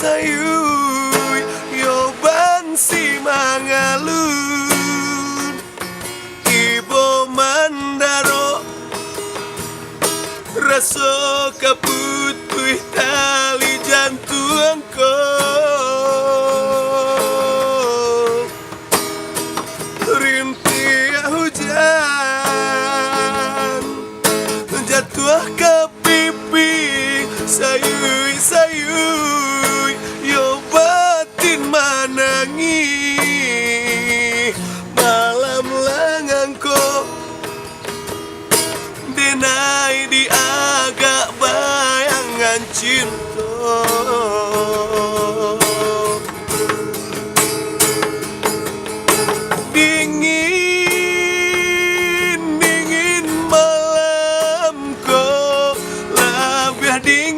sayuy yo ban si mangalun ibo mandaro raso kaputuh tali jantungku rintik hujan jatuh ke pipi sayuy sayuy yo batin manangi malam langangko denai di agak bayangan cinta dingin dingin malamku lebih dingin